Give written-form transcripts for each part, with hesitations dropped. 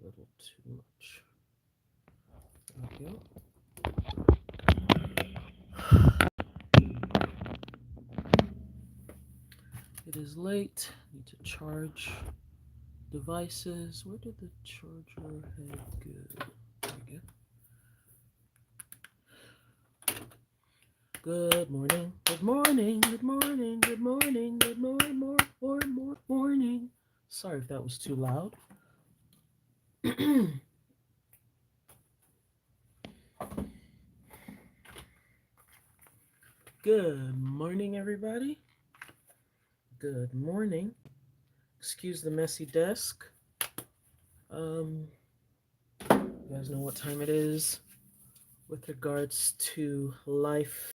little too much. There we go. It is late. Need to charge devices. Where did the charger head go? There we go. Good morning. Good morning. Good morning. Good morning. Good morning. Sorry if that was too loud. Good morning, everybody. Good morning. Excuse the messy desk. You guys know what time it is with regards to life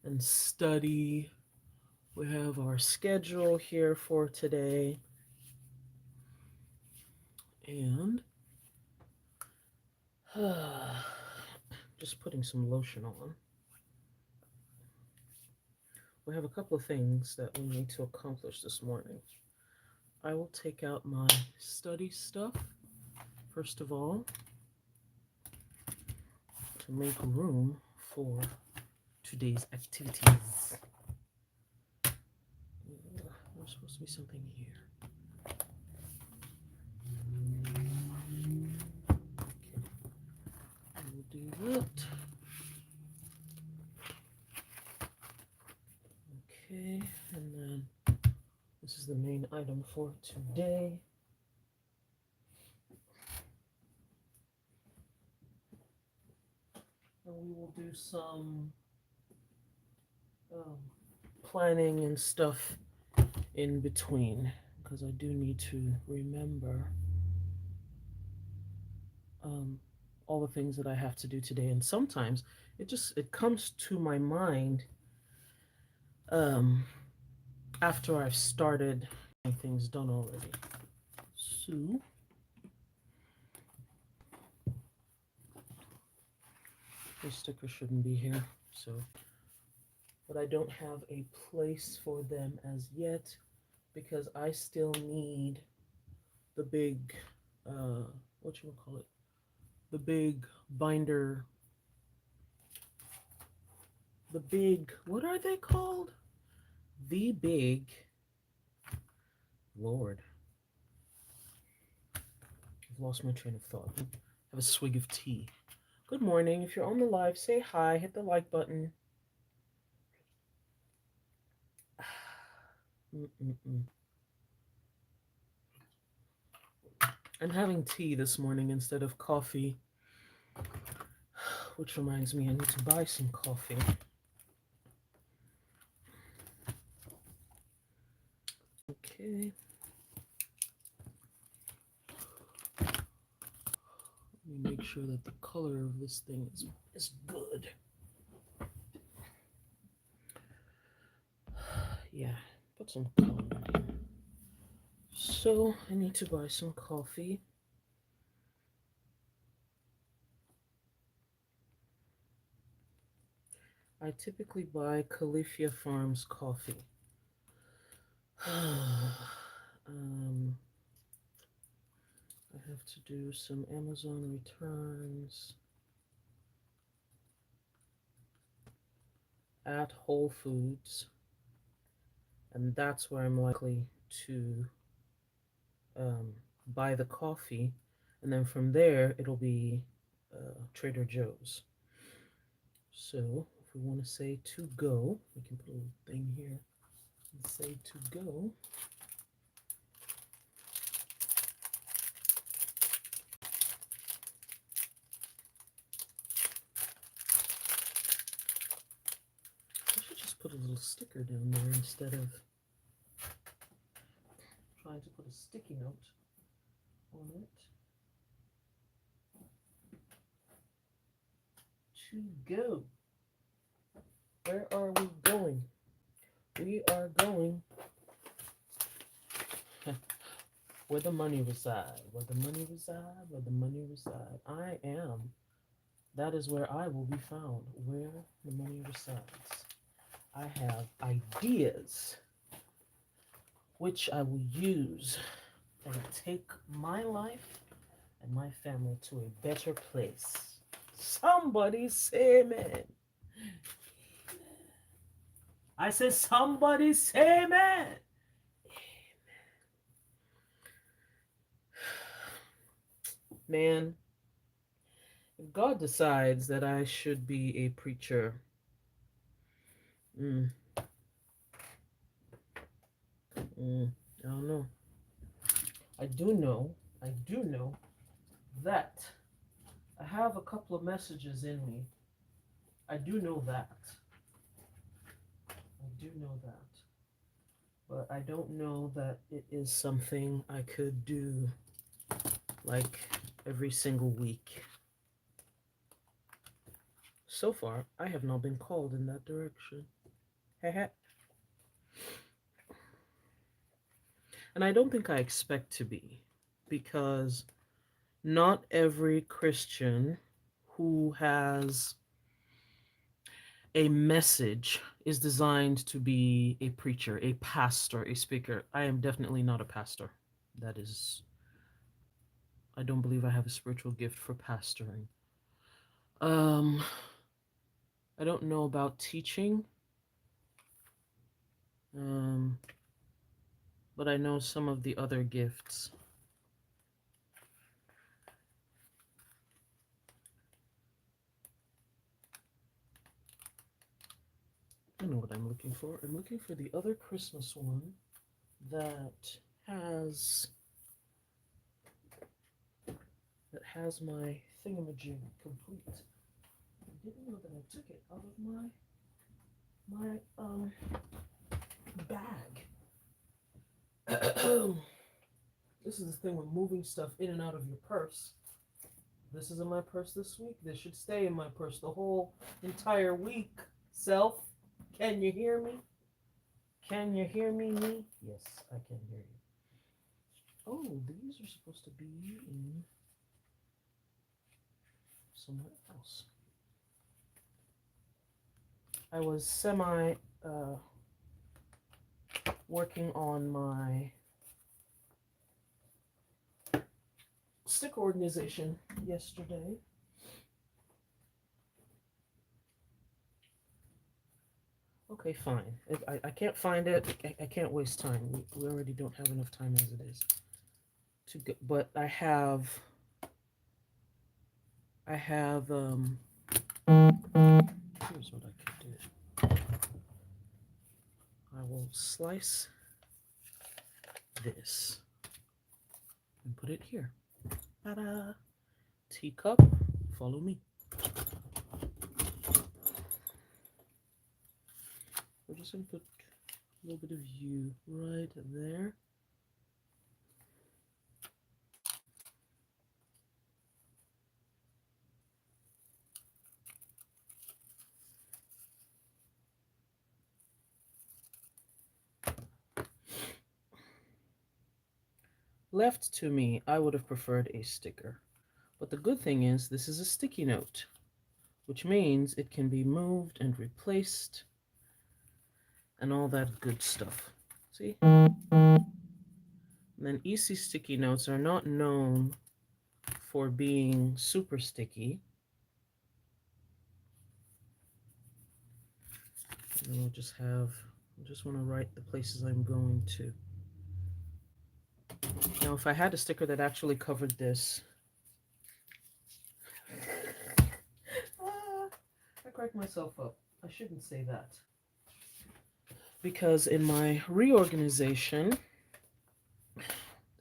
and study. We have our schedule here for today. And just putting some lotion on. We have a couple of things that we need to accomplish this morning. I will take out my study stuff, first of all, to make room for today's activities. There's supposed to be something here. Okay, we'll do that. Okay, and then this is the main item for today. And we will do some planning and stuff in between, because I do need to remember all the things that I have to do today. And sometimes it comes to my mind after I've started getting things done already. So the sticker shouldn't be here, but I don't have a place for them as yet because I still need the big the big binder, what are they called? The big, Lord, I've lost my train of thought. Have a swig of tea. Good morning. If you're on the live, say hi, hit the like button. I'm having tea this morning instead of coffee, which reminds me I need to buy some coffee. Okay. Let me make sure that the color of this thing is good. Yeah, put some color in here. So I need to buy some coffee. I typically buy Califia Farms coffee. I have to do some Amazon returns at Whole Foods, and that's where I'm likely to buy the coffee, and then from there it'll be Trader Joe's. So if we want to say to go, we can put a little thing here and say to go. I should just put a little sticker down there instead of trying to put a sticky note on it. To go. Where are we going? We are going where the money reside. Where the money reside. Where the money reside. I am. That is where I will be found. Where the money resides. I have ideas which I will use and take my life and my family to a better place. Somebody say amen. I said, somebody say amen. Man, if God decides that I should be a preacher, I don't know. I do know that I have a couple of messages in me. I do know that. But I don't know that it is something I could do like every single week. So far, I have not been called in that direction. And I don't think I expect to be, because not every Christian who has a message is designed to be a preacher, a pastor, a speaker. I am definitely not a pastor. I don't believe I have a spiritual gift for pastoring. I don't know about teaching. But I know some of the other gifts. I know what I'm looking for. I'm looking for the other Christmas one that has my thingamajig complete. I didn't know that I took it out of my bag. This is the thing with moving stuff in and out of your purse. This is in my purse this week. This should stay in my purse the whole entire week. Self, can you hear me? Can you hear me? Yes, I can hear you. Oh, these are supposed to be in somewhere else. I was working on my sticker organization yesterday. Okay, fine. If I can't find it, I can't waste time. We already don't have enough time as it is to go. But I have here's what I could do. I will slice this and put it here. Ta-da! Teacup, follow me. We're just going to put a little bit of you right there. Left to me, I would have preferred a sticker. But the good thing is this is a sticky note, which means it can be moved and replaced and all that good stuff. See? And then EC sticky notes are not known for being super sticky. And I just want to write the places I'm going to. Now, if I had a sticker that actually covered this, I cracked myself up. I shouldn't say that. Because in my reorganization,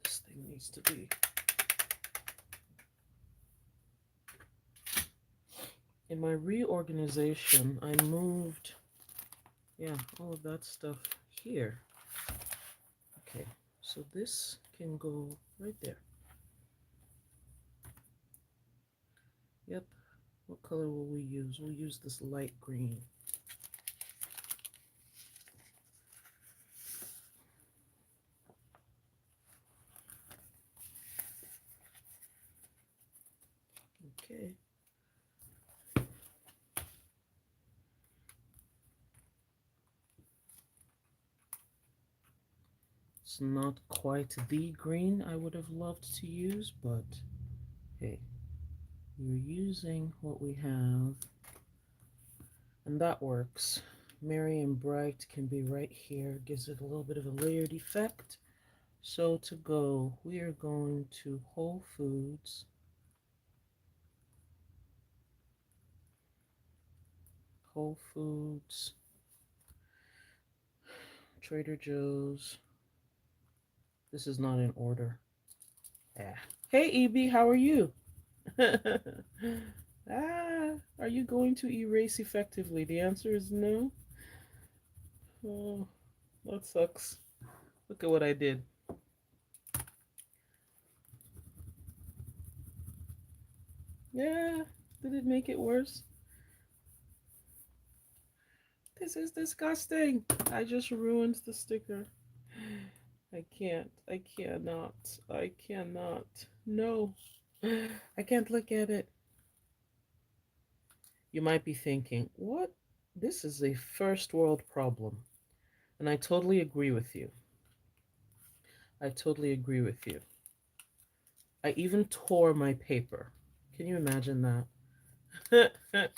this thing needs to be. In my reorganization, I moved, all of that stuff here. Okay, so this can go right there. Yep. What color will we use? We'll use this light green. Okay. It's not quite the green I would have loved to use, but Okay, you're using what we have, and that works. Merry and bright can be right here, gives it a little bit of a layered effect. So to go, we are going to Whole Foods, Whole Foods, Trader Joe's. This is not in order. Yeah. Hey, EB, how are you? Are you going to erase effectively? The answer is no. Oh, that sucks. Look at what I did. Yeah, did it make it worse? This is disgusting. I just ruined the sticker. I can't. I cannot. I cannot. No. I can't look at it. You might be thinking, what? This is a first world problem. And I totally agree with you. I totally agree with you. I even tore my paper. Can you imagine that? But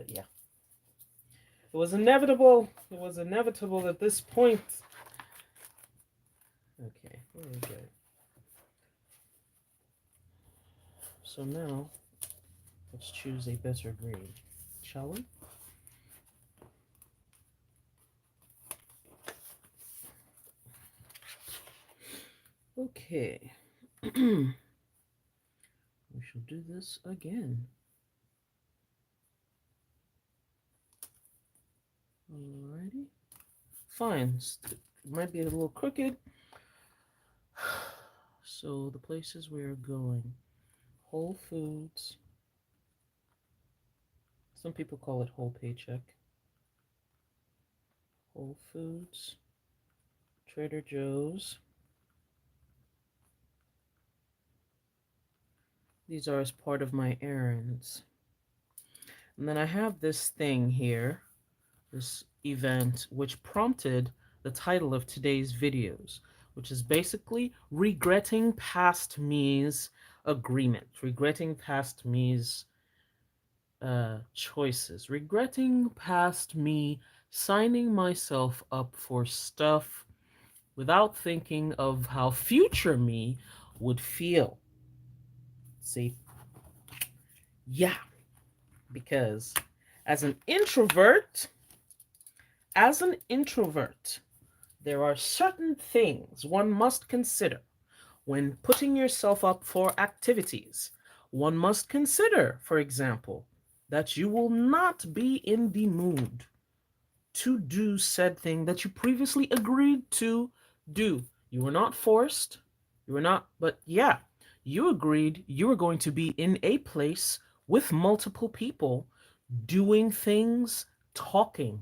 yeah. It was inevitable. It was inevitable at this point. Okay, there we go. So now, let's choose a better green, shall we? Okay. We shall do this again. Alrighty. Fine. It might be a little crooked. So the places we're going. Whole Foods. Some people call it whole paycheck. Whole Foods. Trader Joe's. These are as part of my errands. And then I have this thing here, this event, which prompted the title of today's videos, which is basically regretting past me's agreement, regretting past me's choices, regretting past me signing myself up for stuff without thinking of how future me would feel. See? Yeah, because as an introvert, there are certain things one must consider when putting yourself up for activities. One must consider, for example, that you will not be in the mood to do said thing that you previously agreed to do. You were not forced. You were not, but yeah, you agreed you were going to be in a place with multiple people doing things, talking,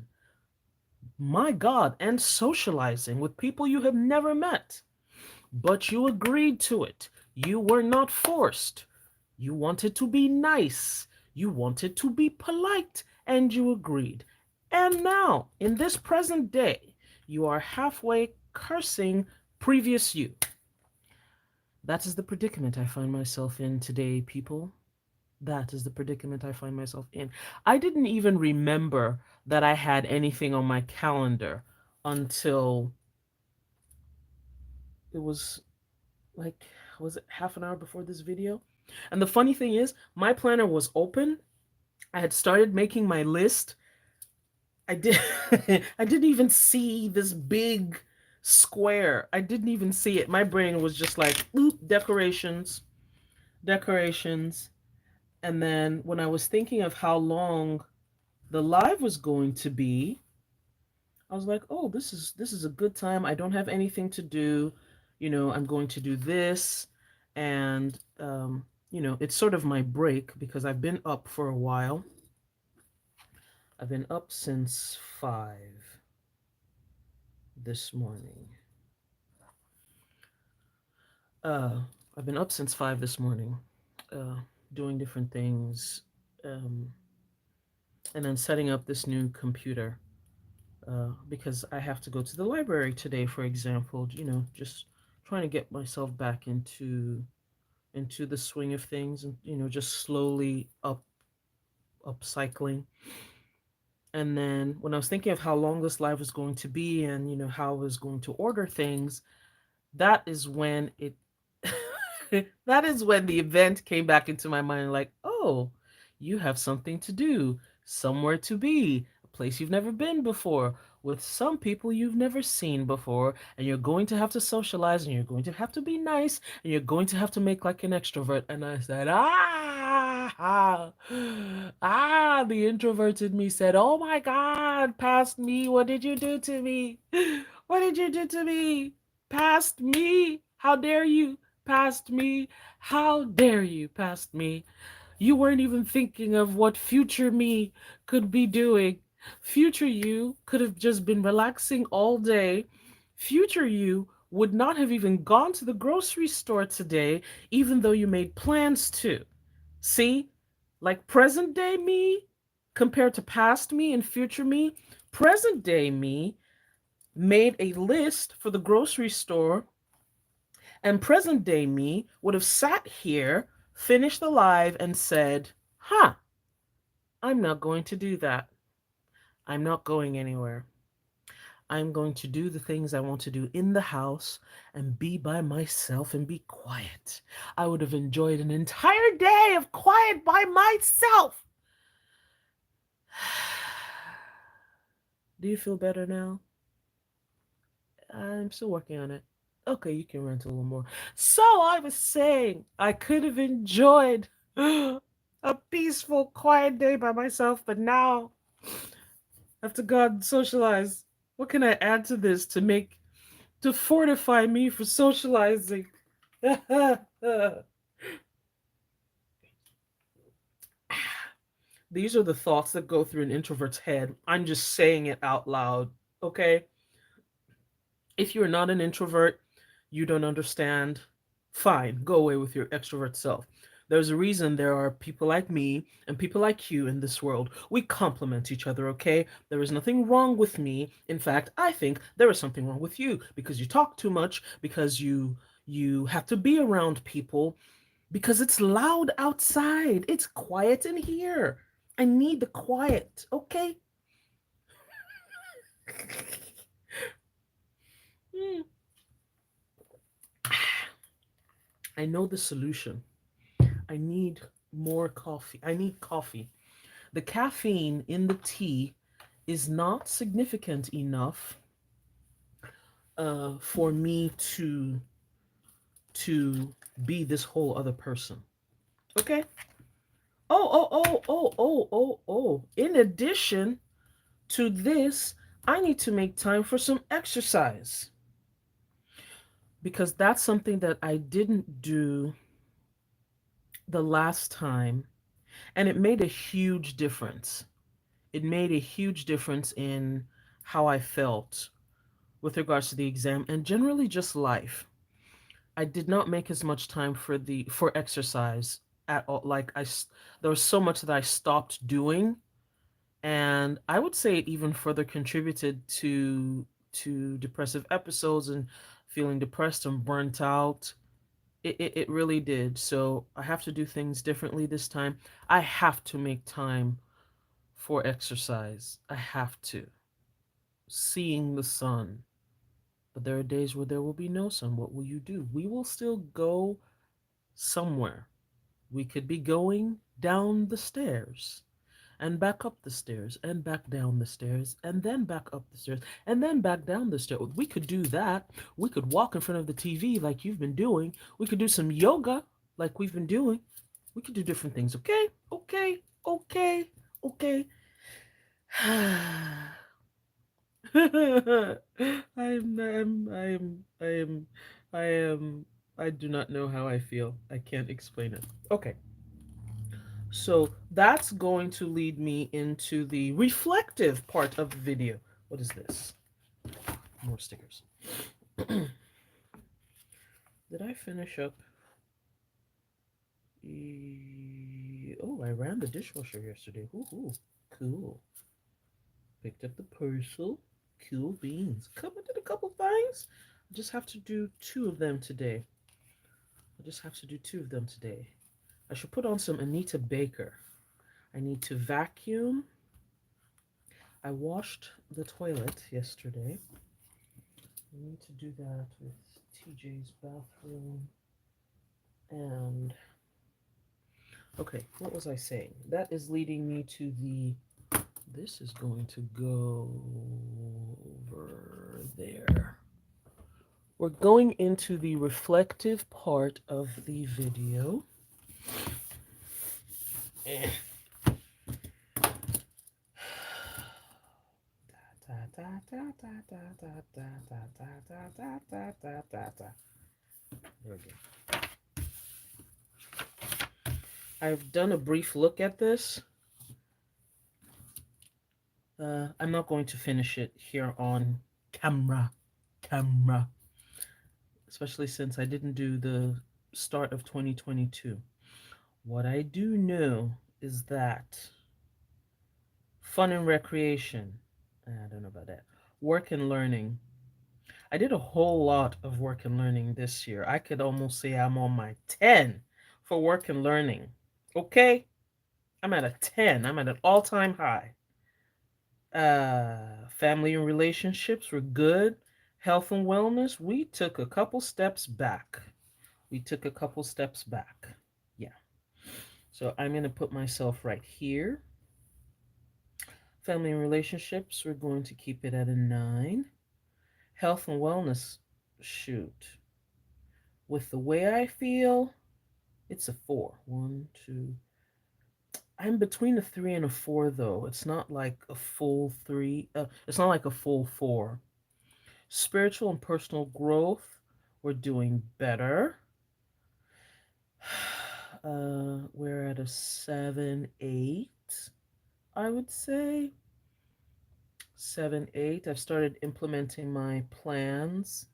my God, and socializing with people you have never met. But you agreed to it. You were not forced. You wanted to be nice. You wanted to be polite, and you agreed. And now, in this present day, you are halfway cursing previous you. That is the predicament I find myself in today, people. That is the predicament I find myself in. I didn't even remember that I had anything on my calendar until it was like, was it half an hour before this video? And the funny thing is, my planner was open. I had started making my list. I did I didn't even see this big square. I didn't even see it. My brain was just like, oop, decorations, decorations. And then when I was thinking of how long the live was going to be, I was like, oh, this is a good time. I don't have anything to do. I'm going to do this. And it's sort of my break because I've been up for a while. I've been up since 5 this morning. Uh, I've been up since 5 this morning, uh, doing different things, um, and then setting up this new computer because I have to go to the library today, for example. Just trying to get myself back into into the swing of things, and just slowly upcycling. And then when I was thinking of how long this life was going to be, and how I was going to order things, that is when it that is when the event came back into my mind, like, oh, you have something to do, somewhere to be, a place you've never been before, with some people you've never seen before, and you're going to have to socialize, and you're going to have to be nice, and you're going to have to make like an extrovert. And I said, the introverted me said, oh my God, past me, what did you do to me? What did you do to me? Past me? How dare you? Past me? How dare you? Past me? You weren't even thinking of what future me could be doing. Future you could have just been relaxing all day. Future you would not have even gone to the grocery store today, even though you made plans to. See? Like present day me compared to past me and future me, present day me made a list for the grocery store, and present day me would have sat here, finished the live, and said, huh, I'm not going to do that. I'm not going anywhere. I'm going to do the things I want to do in the house and be by myself and be quiet. I would have enjoyed an entire day of quiet by myself. Do you feel better now? I'm still working on it. Okay, you can rant a little more. So I was saying I could have enjoyed a peaceful, quiet day by myself, but now I have to go out and socialize. What can I add to this to fortify me for socializing? These are the thoughts that go through an introvert's head. I'm just saying it out loud, okay? If you're not an introvert, you don't understand, fine, go away with your extrovert self. There's a reason there are people like me and people like you in this world. We complement each other, okay? There is nothing wrong with me. In fact, I think there is something wrong with you because you talk too much, because you have to be around people, because it's loud outside. It's quiet in here. I need the quiet, okay? Hmm. I know the solution. I need more coffee. I need coffee. The caffeine in the tea is not significant enough for me to be this whole other person. Okay. Oh. In addition to this, I need to make time for some exercise because that's something that I didn't do the last time, and it made a huge difference. It made a huge difference in how I felt with regards to the exam and generally just life. I did not make as much time for exercise at all. There was so much that I stopped doing, and I would say it even further contributed to depressive episodes and feeling depressed and burnt out. It really did. So I have to do things differently this time. I have to make time for exercise. I have to. Seeing the sun. But there are days where there will be no sun. What will you do? We will still go somewhere. We could be going down the stairs and back up the stairs and back down the stairs and then back up the stairs and then back down the stairs. We could do that. We could walk in front of the TV like you've been doing. We could do some yoga like we've been doing. We could do different things. Okay? Okay. Okay. Okay. I am, I am, I do not know how I feel. I can't explain it. Okay. So that's going to lead me into the reflective part of the video. What is this? More stickers. Did I finish up? Oh, I ran the dishwasher yesterday. Ooh, cool. Picked up the parcel. Cool beans. I did a couple things. I just have to do two of them today. I just have to do 2 of them today. I should put on some Anita Baker. I need to vacuum. I washed the toilet yesterday. I need to do that with TJ's bathroom. And, okay, what was I saying? That is leading me to the, this is going to go over there. We're going into the reflective part of the video. Eh. There we go. I've done a brief look at this. I'm not going to finish it here on camera, especially since I didn't do the start of 2022. What I do know is that fun and recreation, I don't know about that, work and learning. I did a whole lot of work and learning this year. I could almost say I'm on my 10 for work and learning. Okay? I'm at a 10. I'm at an all-time high. Family and relationships were good. Health and wellness, we took a couple steps back. Yeah. So I'm going to put myself right here. Family and relationships, we're going to keep it at a 9. Health and wellness, shoot. With the way I feel, it's a 4. 1, 2. I'm between a 3 and a 4, though. It's not like a full 3. It's not like a full 4. Spiritual and personal growth, we're doing better. We're at a 7, 8, I would say. 7, 8. I've started implementing my plans.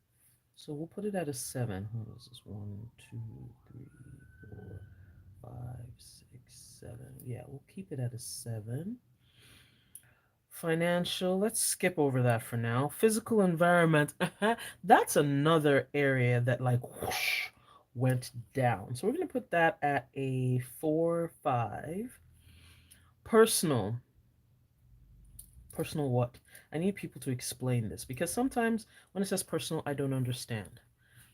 So we'll put it at a 7. What is this? 1, 2, 3, 4, 5, 6, 7. Yeah, we'll keep it at a 7. Financial, let's skip over that for now. Physical environment, that's another area that like whoosh, went down. So we're going to put that at a 4, 5. Personal. Personal what? I need people to explain this because sometimes when it says personal, I don't understand.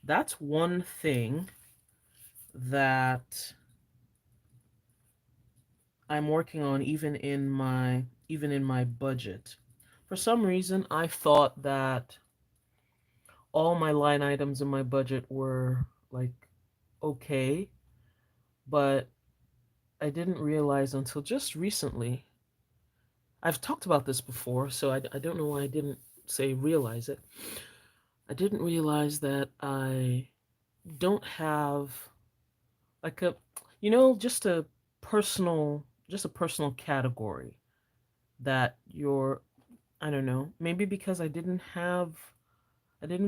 That's one thing that I'm working on even in my budget. For some reason, I thought that all my line items in my budget were like okay, but I didn't realize until just recently. I've talked about this before, so I don't know why I didn't say realize it. I didn't realize that I don't have like a, just a personal category that you're, I don't know, maybe because I didn't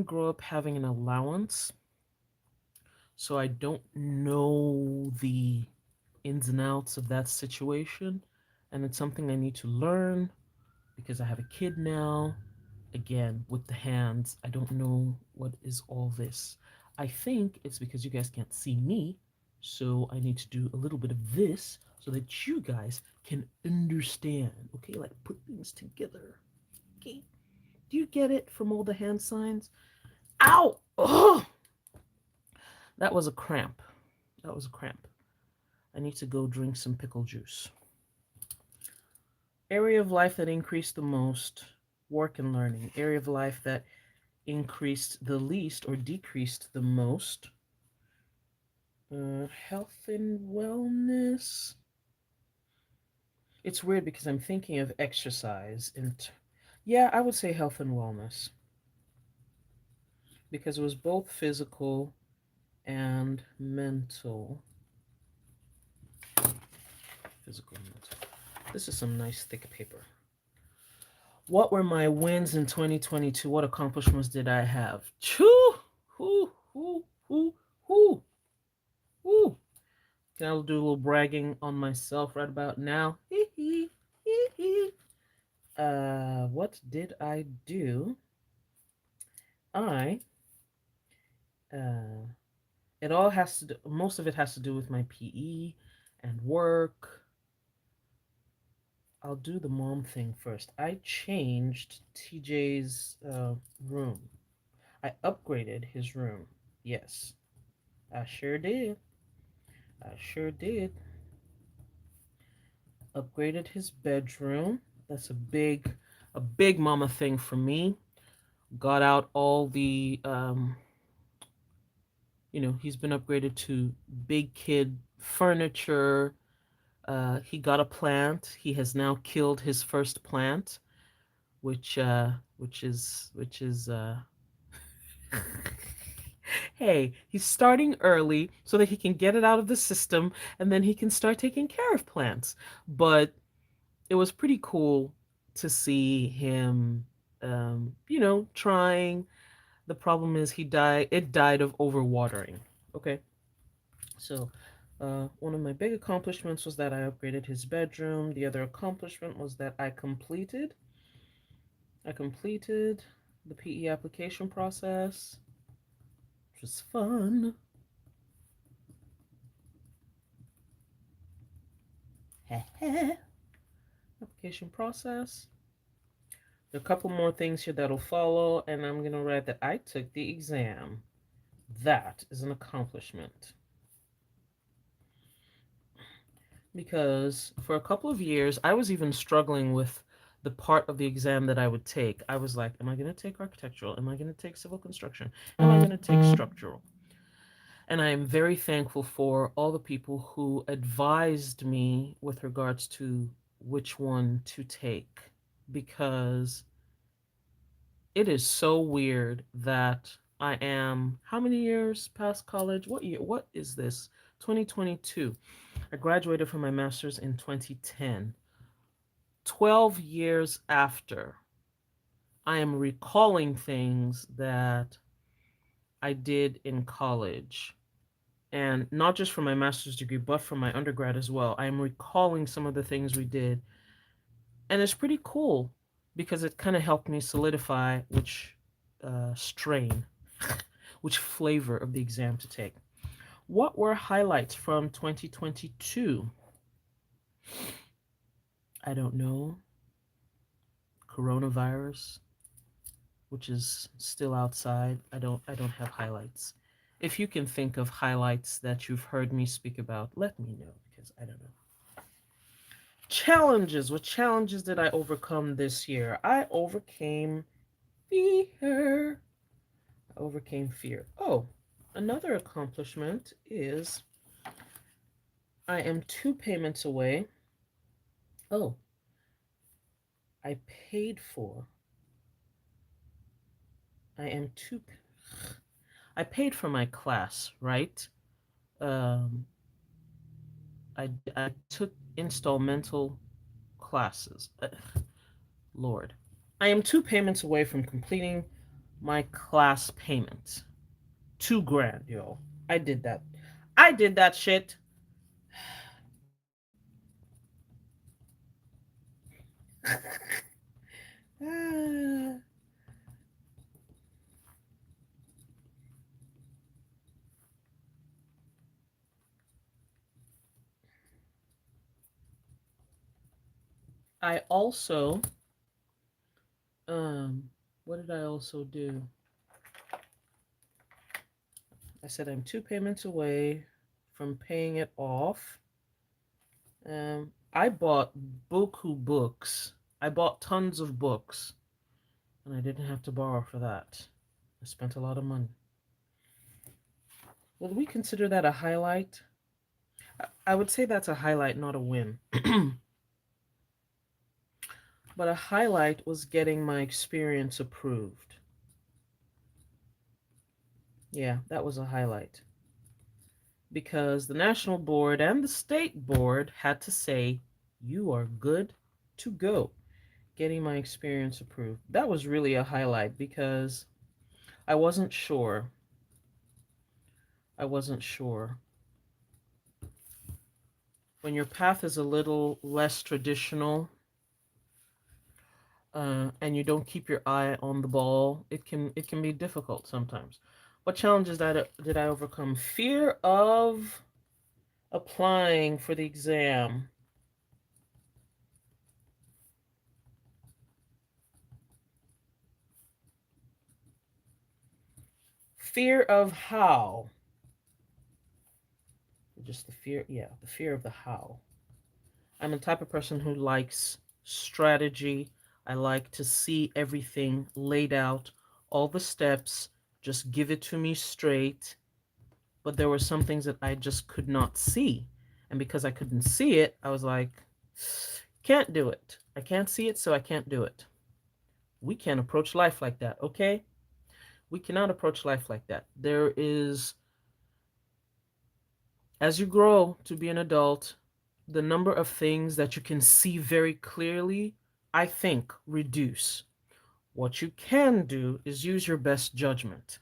grow up having an allowance, so I don't know the ins and outs of that situation, and it's something I need to learn because I have a kid now. Again, with the hands, I don't know what is all this. I think it's because you guys can't see me, so I need to do a little bit of this so that you guys can understand. Okay, like put things together. Okay, do you get it from all the hand signs? Ow! Oh, that was a cramp. I need to go drink some pickle juice. Area of life that increased the most, work and learning. Area of life that increased the least or decreased the most, health and wellness. It's weird because I'm thinking of exercise and yeah, I would say health and wellness because it was both physical and mental. Physical and mental. This is some nice thick paper. What were my wins in 2022? What accomplishments did I have? Choo! Hoo! Hoo! Hoo! Hoo! Hoo! Can I do a little bragging on myself right about now? What did I do? I It all has to do, most of it has to do with my PE and work. I'll do the mom thing first. I changed TJ's room. I upgraded his room. Yes, I sure did. I sure did. Upgraded his bedroom. That's a big mama thing for me. Got out all the, he's been upgraded to big kid furniture. He got a plant. He has now killed his first plant, which is hey, he's starting early so that he can get it out of the system and then he can start taking care of plants. But it was pretty cool to see him, trying. The problem is it died of overwatering. Okay. So, one of my big accomplishments was that I upgraded his bedroom. The other accomplishment was that I completed the PE application process, which was fun. Application process. There are a couple more things here that'll follow, and I'm gonna write that I took the exam. That is an accomplishment. Because for a couple of years, I was even struggling with the part of the exam that I would take. I was like, am I going to take architectural? Am I going to take civil construction? Am I going to take structural? And I am very thankful for all the people who advised me with regards to which one to take, because it is so weird that I am how many years past college? What year? What is this? 2022. I graduated from my master's in 2010. 12 years after, I am recalling things that I did in college. And not just for my master's degree, but for my undergrad as well. I am recalling some of the things we did. And it's pretty cool because it kind of helped me solidify which strain, which flavor of the exam to take. What were highlights from 2022? I don't know. Coronavirus, which is still outside. I don't have highlights. If you can think of highlights that you've heard me speak about, let me know because I don't know. Challenges. What challenges did I overcome this year? I overcame fear. I overcame fear. Oh, another accomplishment is I am 2 payments away. Oh, I paid for. I am two. I paid for my class, right? Um, I took installmental classes. Lord. I am 2 payments away from completing my class payment. 2 grand, yo. I did that. I did that shit. I also, what did I also do? I said I'm 2 payments away from paying it off. I bought buku books. I bought tons of books, and I didn't have to borrow for that. I spent a lot of money. Would we consider that a highlight? I would say that's a highlight, not a win. But a highlight was getting my experience approved. Yeah, that was a highlight. Because the national board and the state board had to say, you are good to go. Getting my experience approved. That was really a highlight because I wasn't sure. I wasn't sure. When your path is a little less traditional, and you don't keep your eye on the ball, it can be difficult sometimes. What challenges did I overcome? Fear of applying for the exam. Fear of how. Just the fear, yeah, the fear of the how. I'm the type of person who likes strategy. I like to see everything laid out, all the steps, just give it to me straight. But there were some things that I just could not see. And because I couldn't see it, I was like, can't do it. I can't see it, so I can't do it. We can't approach life like that, okay? We cannot approach life like that. There is, as you grow to be an adult, the number of things that you can see very clearly, I think, reduce. What you can do is use your best judgment.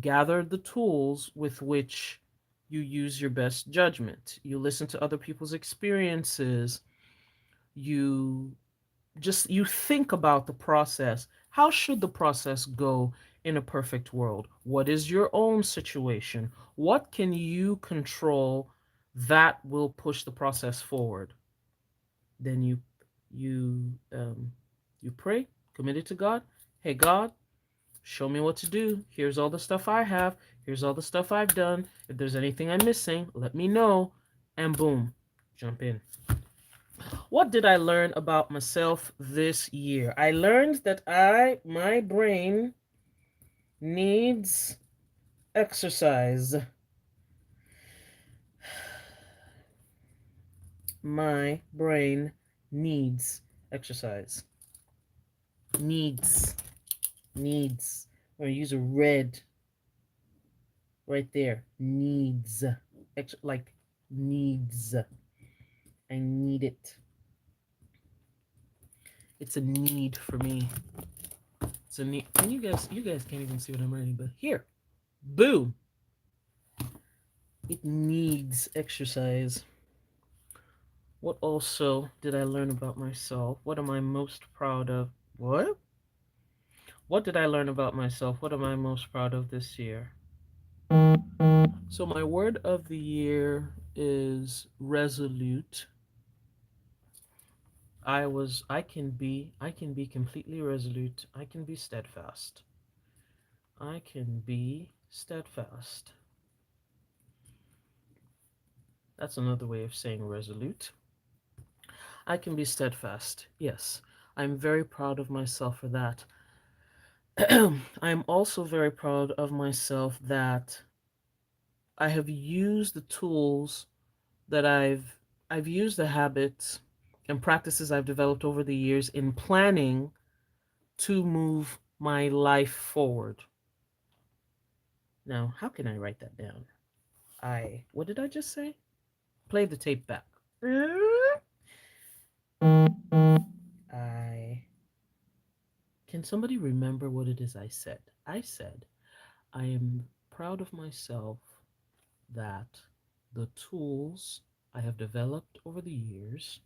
Gather the tools with which you use your best judgment. You listen to other people's experiences. You you think about the process. How should the process go in a perfect world? What is your own situation? What can you control that will push the process forward? Then you you pray, commit it to God. Hey God, show me what to do. Here's all the stuff I have. Here's all the stuff I've done. If there's anything I'm missing, let me know. And boom, jump in. What did I learn about myself this year? I learned that my brain needs exercise. My brain needs exercise. Needs. Needs. I'm going to use a red right there. Needs. Like needs. I need it. It's a need for me. It's a need. And you guys can't even see what I'm writing, but here. Boom. It needs exercise. What also did I learn about myself? What am I most proud of? What? What did I learn about myself? What am I most proud of this year? So my word of the year is resolute. I can be completely resolute. I can be steadfast. I can be steadfast. That's another way of saying resolute. I can be steadfast. Yes. I'm very proud of myself for that. I'm also very proud of myself that I have used the tools that I've used the habits and practices I've developed over the years in planning to move my life forward. Now, how can I write that down? What did I just say? Play the tape back. I Can somebody remember what it is I said? I said I am proud of myself that the tools I have developed over the years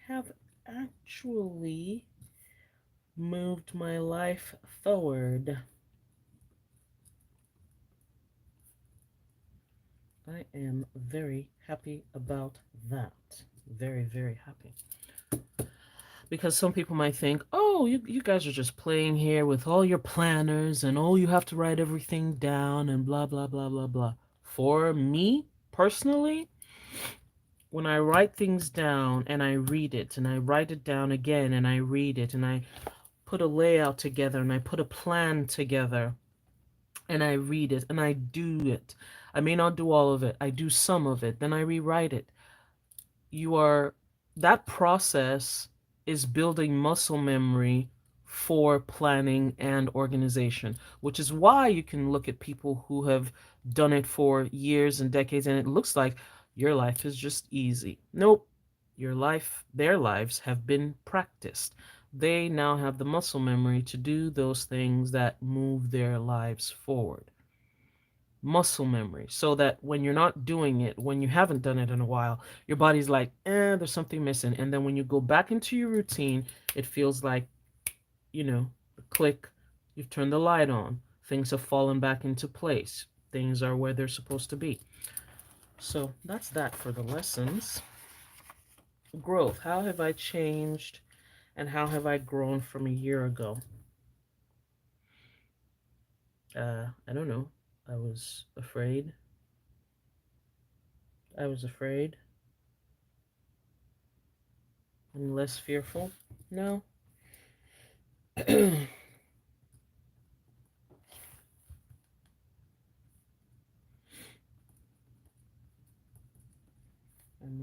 have actually moved my life forward. I am very happy about that. Very, very happy. Because some people might think, oh, you guys are just playing here with all your planners and oh, you have to write everything down and blah, blah, blah, blah, blah. For me, personally, when I write things down and I read it and I write it down again and I read it and I put a layout together and I put a plan together and I read it and I do it. I may not do all of it. I do some of it. Then I rewrite it. You are that process is building muscle memory for planning and organization, which is why you can look at people who have done it for years and decades and it looks like your life is just easy. Nope. Their lives have been practiced. They now have the muscle memory to do those things that move their lives forward. Muscle memory, so that when you're not doing it, when you haven't done it in a while, your body's like, there's something missing. And then when you go back into your routine, it feels like, the click, you've turned the light on, things have fallen back into place, things are where they're supposed to be. So that's that for the lessons. Growth. How have I changed and how have I grown from a year ago? I don't know. I was afraid. I was afraid. I'm less fearful. No. I'm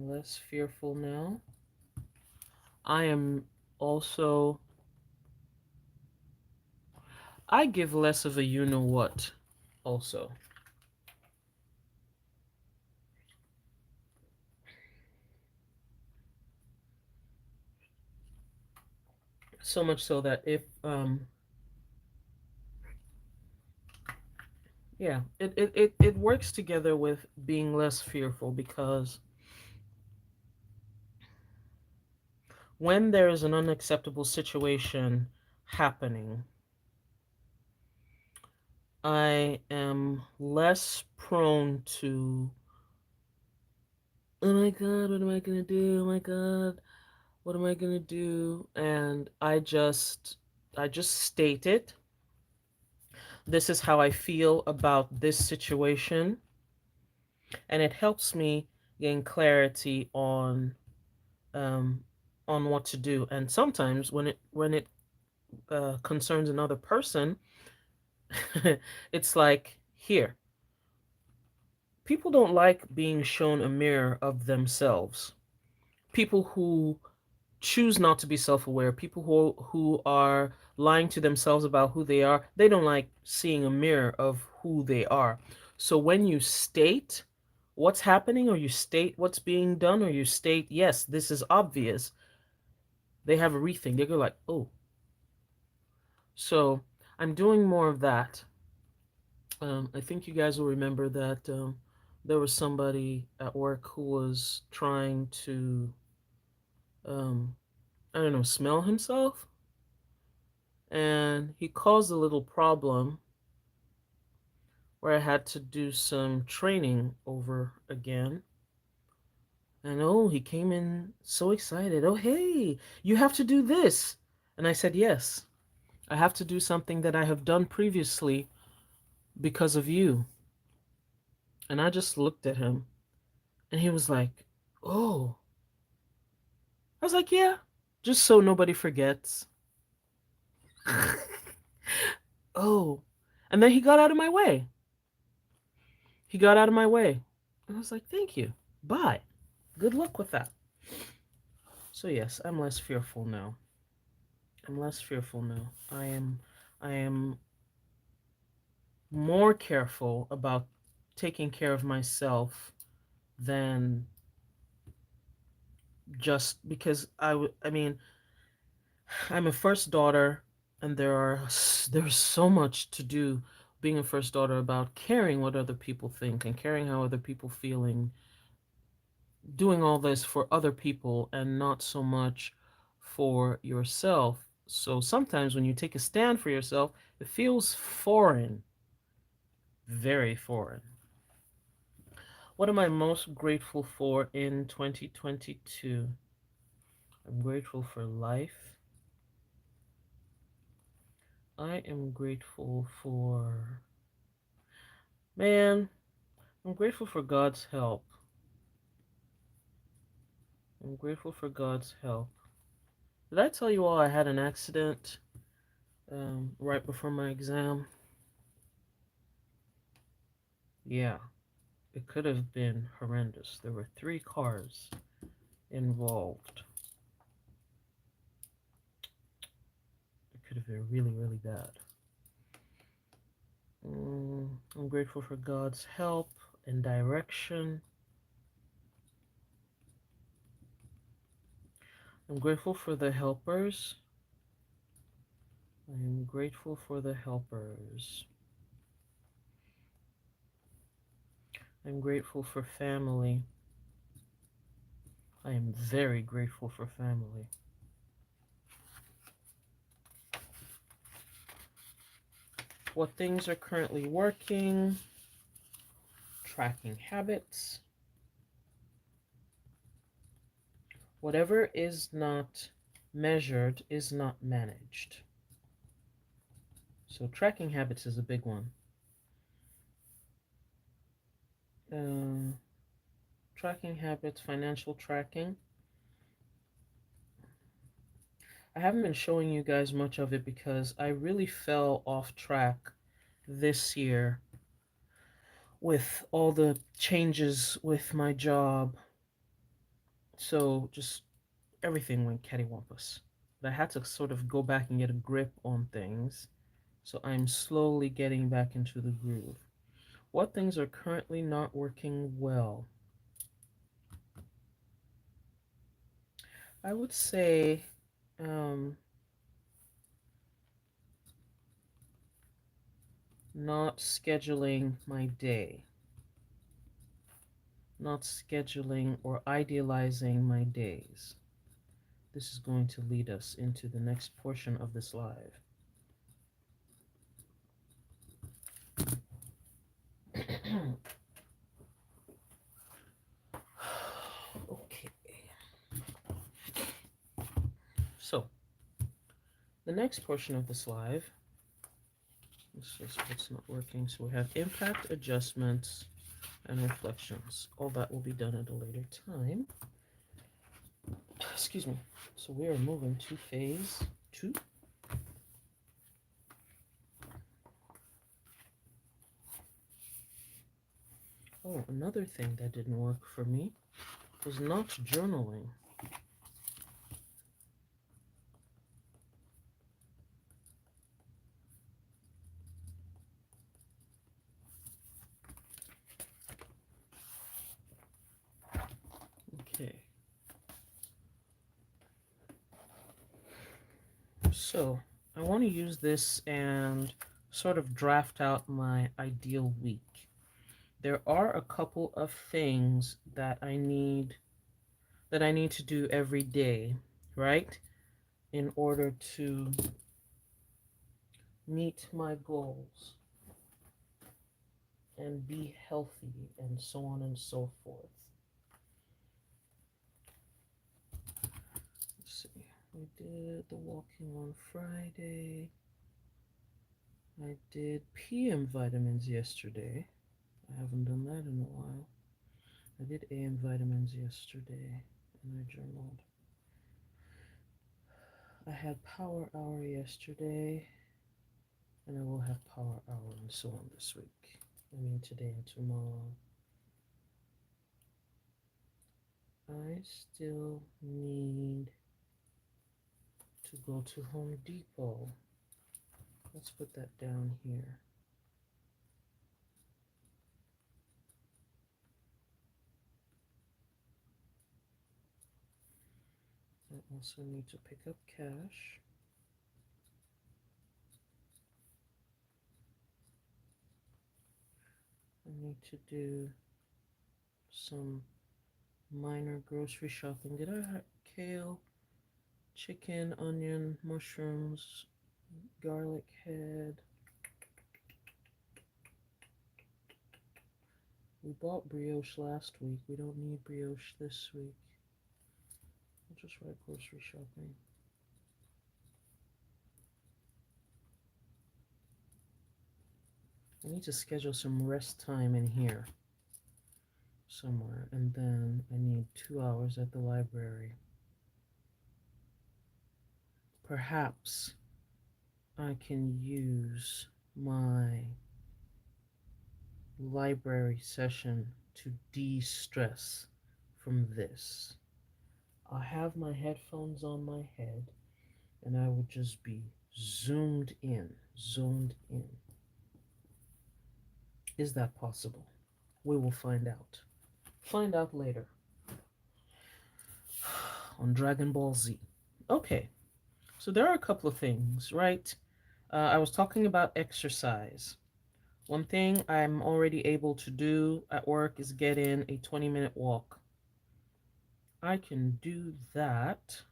less fearful now. I am also, I give less of a you know what, also. So much so that if, yeah, it works together with being less fearful because when there is an unacceptable situation happening, I am less prone to, oh my God, what am I gonna do? Oh my God, what am I gonna do? And I just state it. This is how I feel about this situation, and it helps me gain clarity um, on what to do. And sometimes when it concerns another person, it's like here. People don't like being shown a mirror of themselves. People who choose not to be self-aware, people who are lying to themselves about who they are, they don't like seeing a mirror of who they are. So when you state what's happening, or you state what's being done, or you state, yes, this is obvious, they have a rethink. They go like, oh. So I'm doing more of that. I think you guys will remember that there was somebody at work who was trying to, um, I don't know, smell himself, and he caused a little problem where I had to do some training over again. And oh, he came in so excited. Oh, hey, you have to do this. And I said, yes, I have to do something that I have done previously because of you. And I just looked at him and he was like, oh. I was like, yeah, just so nobody forgets. Oh. And then he got out of my way. He got out of my way. And I was like, thank you. Bye. Good luck with that. So yes, I'm less fearful now. I'm less fearful now. I am more careful about taking care of myself than just because I mean, I'm a first daughter and there's so much to do being a first daughter about caring what other people think and caring how other people feeling, doing all this for other people and not so much for yourself. So sometimes when you take a stand for yourself, it feels foreign, very foreign. What am I most grateful for in 2022? I'm grateful for life. I am grateful for, man, I'm grateful for God's help. I'm grateful for God's help. Did I tell you all I had an accident right before my exam? Yeah, it could have been horrendous. There were 3 cars involved. It could have been really, really bad. I'm grateful for God's help and direction. I'm grateful for the helpers. I am grateful for the helpers. I'm grateful for family. I am very grateful for family. What things are currently working? Tracking habits. Whatever is not measured is not managed. So tracking habits is a big one. Uh, Tracking habits, financial tracking. I haven't been showing you guys much of it because I really fell off track this year with all the changes with my job. So just everything went cattywampus. But I had to sort of go back and get a grip on things. So I'm slowly getting back into the groove. What things are currently not working well? I would say um, not scheduling my day, not scheduling or idealizing my days. This is going to lead us into the next portion of this live. Okay. So, the next portion of this live, this is what's not working. So we have impact, adjustments, and reflections. All that will be done at a later time. Excuse me. So we are moving to phase 2. Oh, another thing that didn't work for me was not journaling. Okay. So I want to use this and sort of draft out my ideal week. There are a couple of things that I need to do every day, right? In order to meet my goals and be healthy and so on and so forth. Let's see. We did the walking on Friday. I did PM vitamins yesterday. I haven't done that in a while. I did AM vitamins yesterday and I journaled. I had power hour yesterday and I will have power hour and so on this week. I mean today and tomorrow. I still need to go to Home Depot. Let's put that down here. I also need to pick up cash. I need to do some minor grocery shopping. Did I have kale, chicken, onion, mushrooms, garlic head? We bought brioche last week. We don't need brioche this week. I'll just write grocery shopping. I need to schedule some rest time in here somewhere, and then I need 2 hours at the library. Perhaps I can use my library session to de-stress from this. I'll have my headphones on my head and I will just be zoomed in, zoned in. Is that possible? We will find out. Find out later on Dragon Ball Z. Okay, so there are a couple of things, right? I was talking about exercise. One thing I'm already able to do at work is get in a 20-minute walk. I can do that.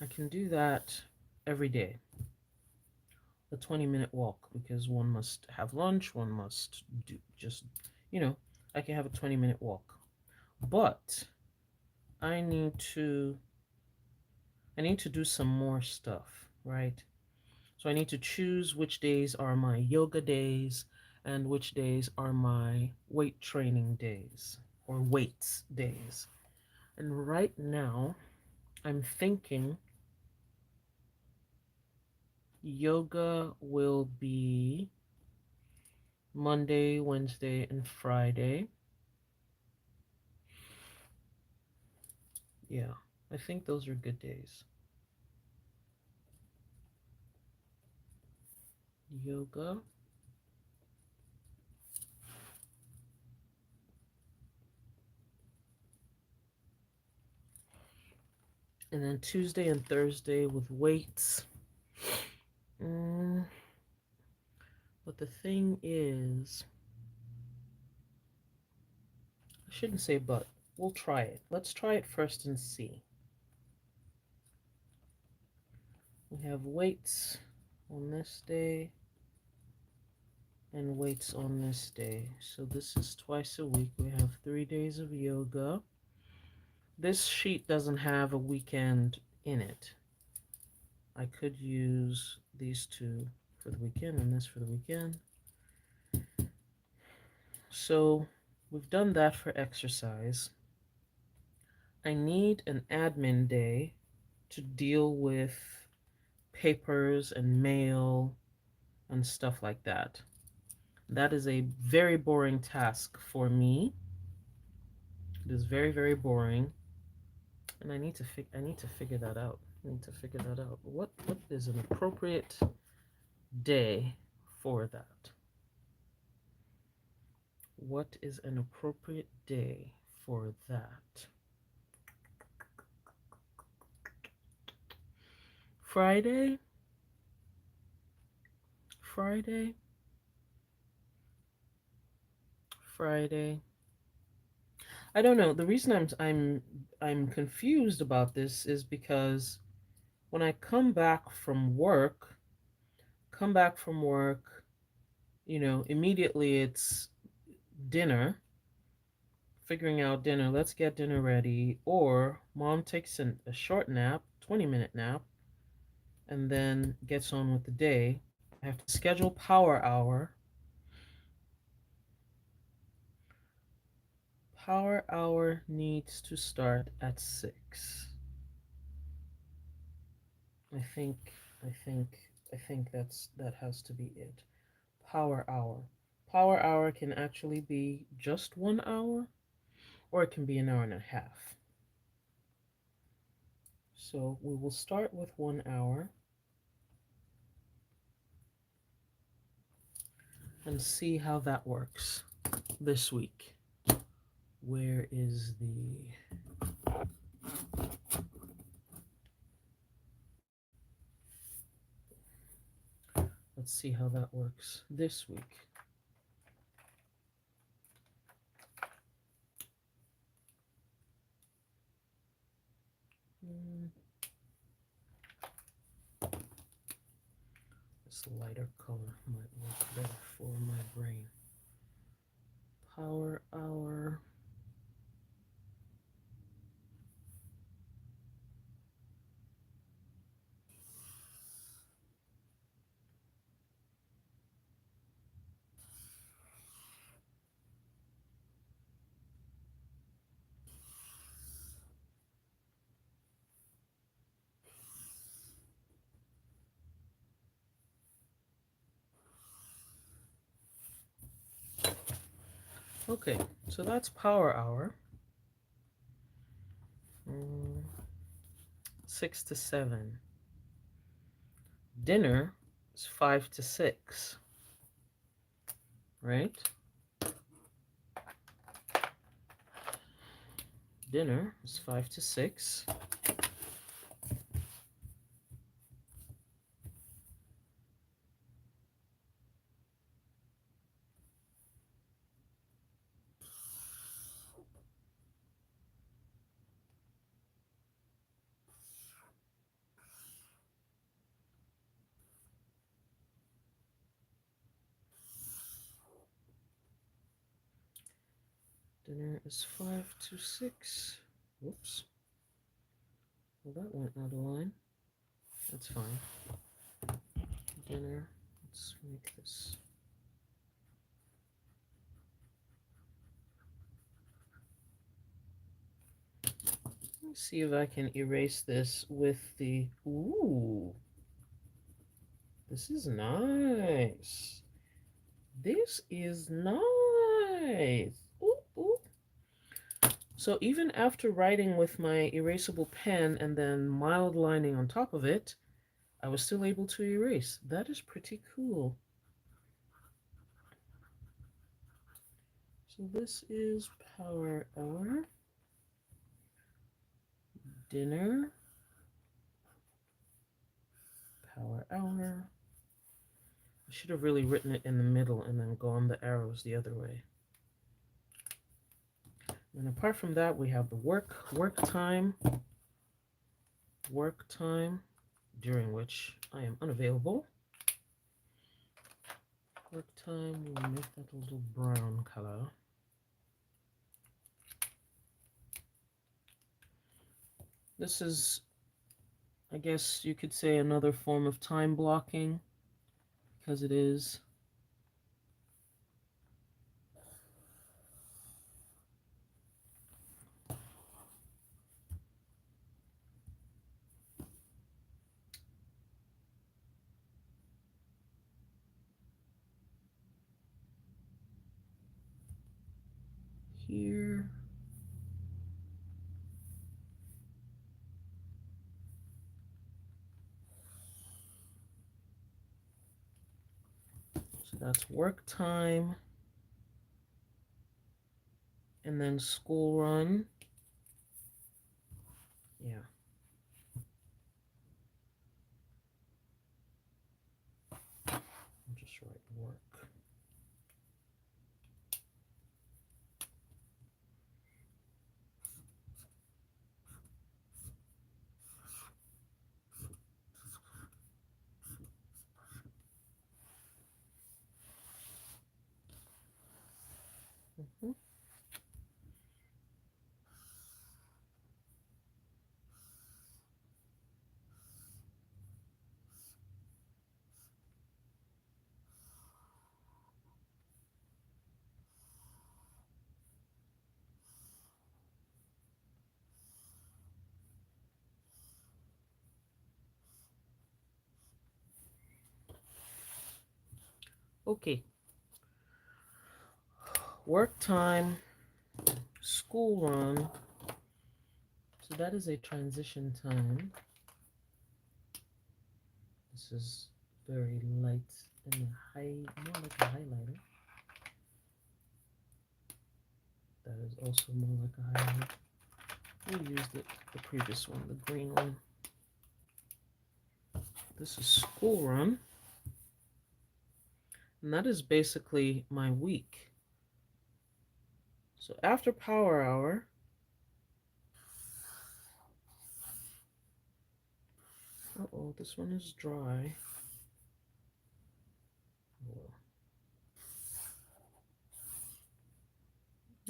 I can do that every day. A 20-minute walk because one must have lunch, one must do just, you know, I can have a 20-minute walk. But I need to do some more stuff, right? So I need to choose which days are my yoga days and which days are my weight training days or weights days. And right now, I'm thinking yoga will be Monday, Wednesday, and Friday. Yeah, I think those are good days. Yoga. And then Tuesday and Thursday with weights. Mm, but the thing is, I shouldn't say but. We'll try it. Let's try it first and see. We have weights on this day and weights on this day. So this is twice a week. We have 3 days of yoga. This sheet doesn't have a weekend in it. I could use these two for the weekend and this for the weekend. So we've done that for exercise. I need an admin day to deal with papers and mail and stuff like that. That is a very boring task for me. It is very, very boring. And I need to figure that out. I need to figure that out. What is an appropriate day for that? What is an appropriate day for that? Friday? Friday? Friday? I don't know. The reason I'm confused about this is because when I come back from work, immediately it's dinner, figuring out dinner, let's get dinner ready, or mom takes a short nap, 20-minute nap, and then gets on with the day. I have to schedule power hour. Power hour needs to start at 6. I think I think I think that has to be it. Power hour. Power hour can actually be just 1 hour or it can be an hour and a half. So we will start with 1 hour and see how that works this week. Where is let's see how that works this week. This lighter color might work better for my brain. Power hour. Okay, so that's power hour. 6 to 7. Dinner is 5 to 6, right? Dinner is 5 to 6. Dinner is 5 to 6. Whoops. Well, that went out of line. That's fine. Dinner. Let's make this. Let me see if I can erase this with the... Ooh. This is nice. This is nice. Ooh, ooh. So even after writing with my erasable pen and then mild lining on top of it, I was still able to erase. That is pretty cool. So this is power hour, dinner, power hour. I should have really written it in the middle and then gone the arrows the other way. And apart from that, we have the work time, during which I am unavailable. Work time, we'll make that a little brown color. This is, I guess you could say, another form of time blocking, because it is. Here. So that's work time. And then school run. Yeah. I'll just write work. Okay. Work time, school run. So that is a transition time. This is very light and more like a highlighter. That is also more like a highlight. We used the previous one, the green one. This is school run. And that is basically my week. So after power hour, uh-oh, this one is dry.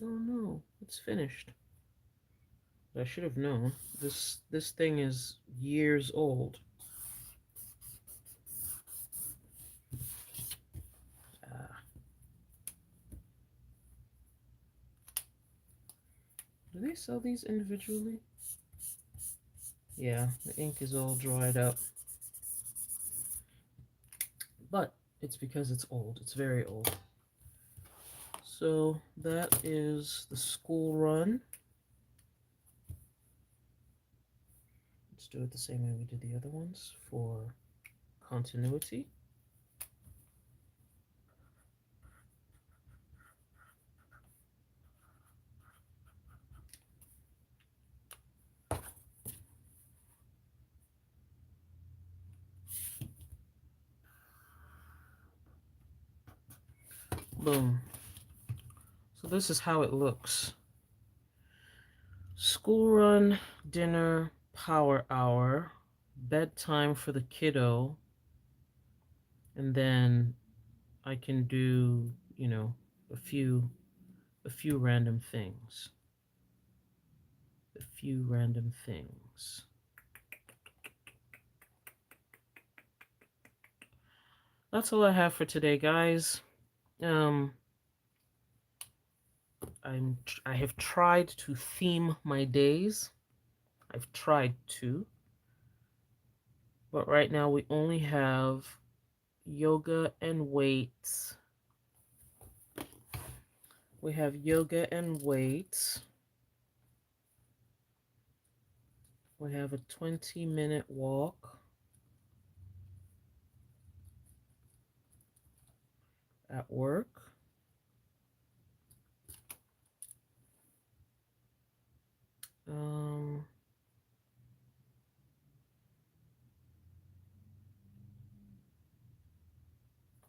Oh no, it's finished. I should have known. This thing is years old. Do they sell these individually? Yeah, the ink is all dried up. But it's because it's old. It's very old. So that is the school run. Let's do it the same way we did the other ones for continuity. Boom. So this is how it looks. School run, dinner, power hour, bedtime for the kiddo, and then I can do, you know, a few random things. A few random things. That's all I have for today, guys. I have tried to theme my days. I've tried to. But right now we only have yoga and weights. We have yoga and weights. We have a 20-minute walk at work.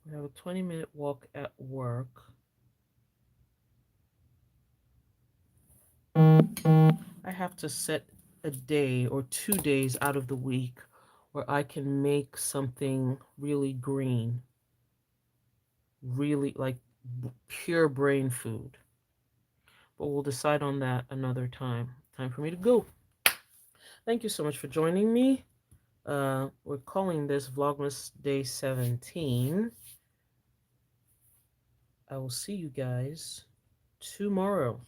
We have a 20-minute walk at work. I have to set a day or 2 days out of the week where I can make something really green, really like pure brain food. But we'll decide on that another time. Time for me to go. Thank you so much for joining me. We're calling this Vlogmas Day 17. I will see you guys tomorrow.